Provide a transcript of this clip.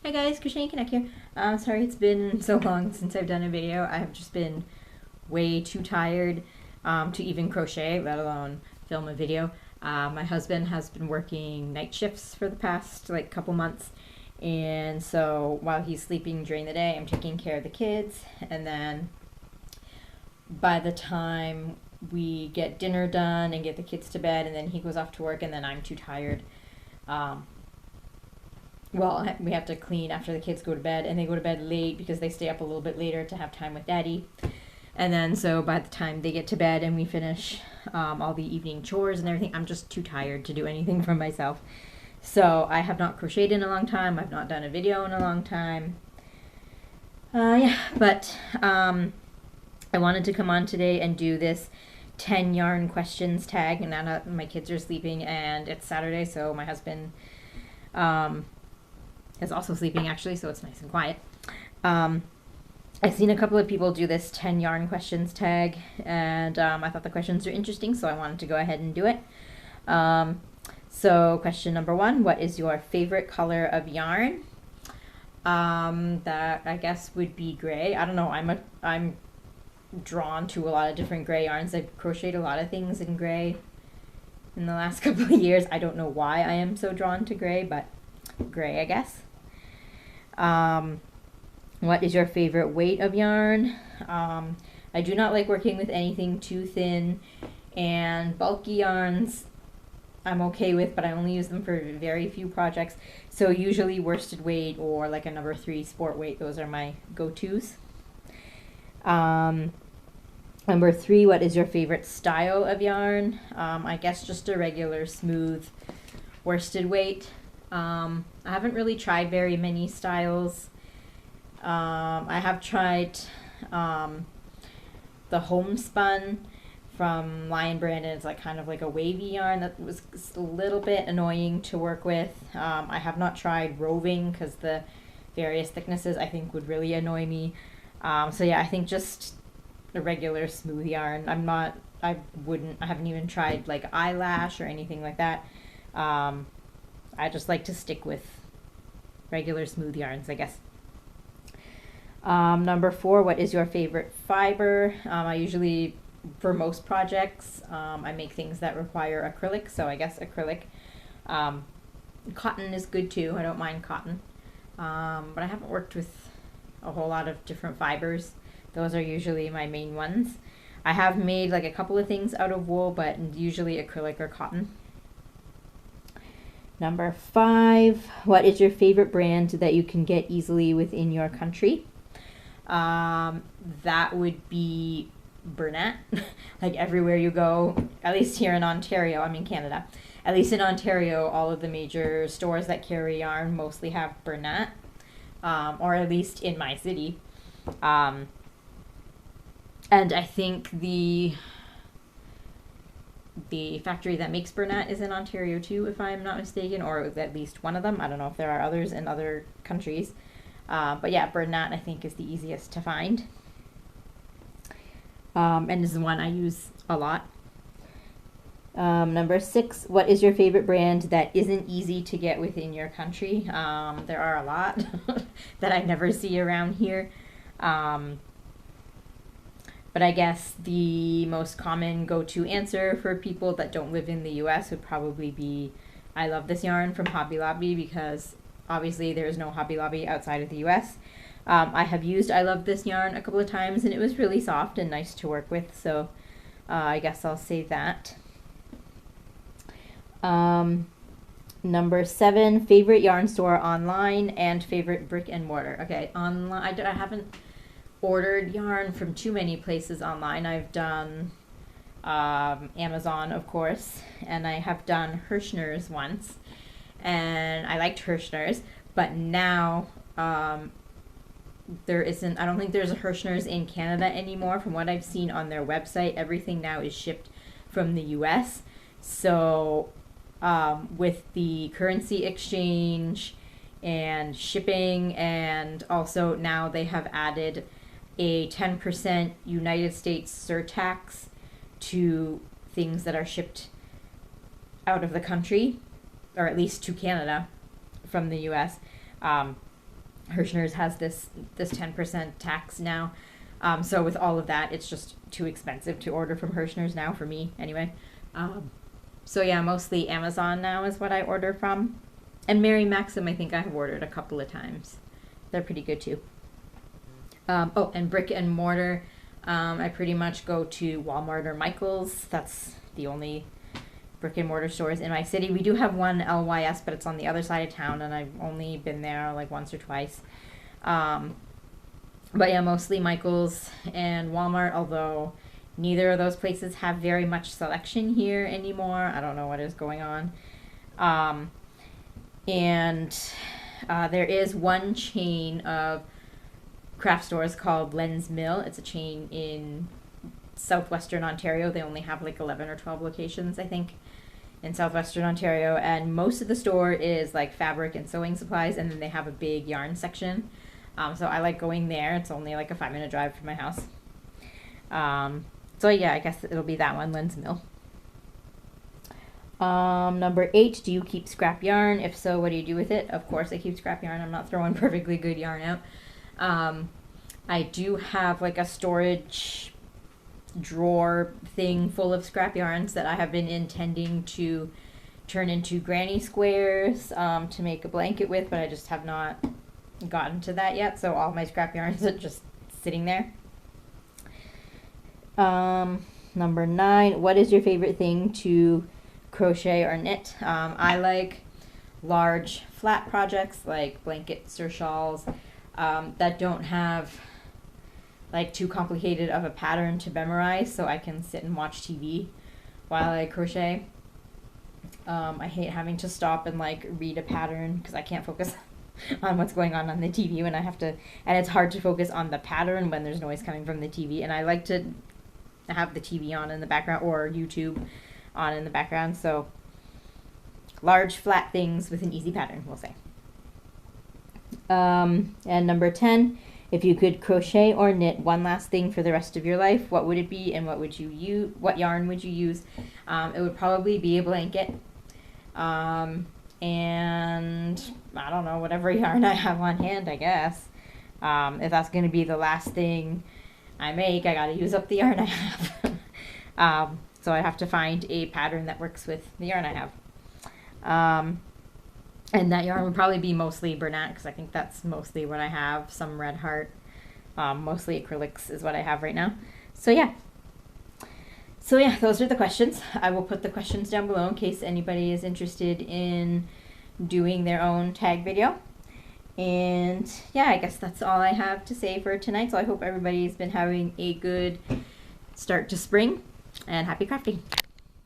Hi guys, Crochet Connect here. Sorry it's been so long since I've done a video. I've just been way too tired to even crochet, let alone film a video. My husband has been working night shifts for the past couple months, and so while he's sleeping during the day, I'm taking care of the kids, and then by the time we get dinner done and get the kids to bed, and then he goes off to work, and then I'm too tired. Well, we have to clean after the kids go to bed, and they go to bed late because they stay up a little bit later to have time with Daddy. And then so by the time they get to bed and we finish all the evening chores and everything, I'm just too tired to do anything for myself. So I have not crocheted in a long time. I've not done a video in a long time. But I wanted to come on today and do this 10 yarn questions tag. And now my kids are sleeping and it's Saturday, so my husband is also sleeping actually, so it's nice and quiet. I've seen a couple of people do this 10 yarn questions tag, and I thought the questions are interesting, so I wanted to go ahead and do it. So question number 1, what is your favorite color of yarn? That I guess would be gray. I don't know, I'm drawn to a lot of different gray yarns. I've crocheted a lot of things in gray in the last couple of years. I don't know why I am so drawn to gray, but gray, I guess. What is your favorite weight of yarn? I do not like working with anything too thin, and bulky yarns I'm okay with, but I only use them for very few projects. So usually worsted weight or like a number 3 sport weight, those are my go-tos. Number 3, what is your favorite style of yarn? I guess just a regular smooth worsted weight. I haven't really tried very many styles. I have tried the homespun from Lion Brand, and it's kind of like a wavy yarn that was a little bit annoying to work with. I have not tried roving because the various thicknesses I think would really annoy me. So yeah, I think just a regular smooth yarn. I haven't even tried like eyelash or anything like that. I just like to stick with regular smooth yarns, I guess. Number 4, what is your favorite fiber? I usually, for most projects, I make things that require acrylic, so I guess acrylic. Cotton is good too, I don't mind cotton. But I haven't worked with a whole lot of different fibers. Those are usually my main ones. I have made like a couple of things out of wool, but usually acrylic or cotton. Number 5, what is your favorite brand that you can get easily within your country? That would be Bernat. Like everywhere you go, at least here in Ontario, I'm in Canada. At least in Ontario, all of the major stores that carry yarn mostly have Bernat, or at least in my city. And I think the factory that makes Bernat is in Ontario too, if I'm not mistaken, or at least one of them. I don't know if there are others in other countries. But yeah, Bernat I think is the easiest to find. And is the one I use a lot. Number 6, what is your favorite brand that isn't easy to get within your country? There are a lot that I never see around here. But I guess the most common go-to answer for people that don't live in the US would probably be I Love This Yarn from Hobby Lobby, because obviously there is no Hobby Lobby outside of the US. I have used I Love This Yarn a couple of times, and it was really soft and nice to work with, so I guess I'll say that. Number 7, favorite yarn store online and favorite brick and mortar. Okay, online, I haven't ordered yarn from too many places online. I've done Amazon, of course, and I have done Hirschner's once, and I liked Hirschner's, but now there isn't, I don't think there's a Hirschner's in Canada anymore. From what I've seen on their website, everything now is shipped from the US. So with the currency exchange and shipping, and also now they have added a 10% United States surtax to things that are shipped out of the country, or at least to Canada from the US. Hirschner's has this 10% tax now. So with all of that, it's just too expensive to order from Hirschner's now for me anyway. So yeah, mostly Amazon now is what I order from. And Mary Maxim, I think I have ordered a couple of times. They're pretty good too. Oh, and brick and mortar. I pretty much go to Walmart or Michael's. That's the only brick and mortar stores in my city. We do have one LYS, but it's on the other side of town, and I've only been there like once or twice. But yeah, mostly Michael's and Walmart, although neither of those places have very much selection here anymore. I don't know what is going on. There is one chain of craft stores called Len's Mill. It's a chain in southwestern Ontario. They only have like 11 or 12 locations, I think, in southwestern Ontario. And most of the store is like fabric and sewing supplies, and then they have a big yarn section. So I like going there. It's only like a 5-minute drive from my house. So yeah, I guess it'll be that one, Len's Mill. Number 8, do you keep scrap yarn? If so, what do you do with it? Of course I keep scrap yarn. I'm not throwing perfectly good yarn out. I do have like a storage drawer thing full of scrap yarns that I have been intending to turn into granny squares to make a blanket with, but I just have not gotten to that yet, so all my scrap yarns are just sitting there. Number 9, what is your favorite thing to crochet or knit? I like large flat projects like blankets or shawls that don't have like too complicated of a pattern to memorize, so I can sit and watch TV while I crochet. I hate having to stop and like read a pattern because I can't focus on what's going on the TV when I have to, and it's hard to focus on the pattern when there's noise coming from the TV, and I like to have the TV on in the background or YouTube on in the background. So large flat things with an easy pattern, we'll say. And number 10, if you could crochet or knit one last thing for the rest of your life, what would it be, and what would you use? What yarn would you use? It would probably be a blanket. And I don't know, whatever yarn I have on hand, I guess. If that's going to be the last thing I make, I got to use up the yarn I have. So I have to find a pattern that works with the yarn I have. And that yarn would probably be mostly Bernat, because I think that's mostly what I have. Some Red Heart. Mostly acrylics is what I have right now. So yeah, those are the questions. I will put the questions down below in case anybody is interested in doing their own tag video. And yeah, I guess that's all I have to say for tonight. So I hope everybody's been having a good start to spring, and happy crafting.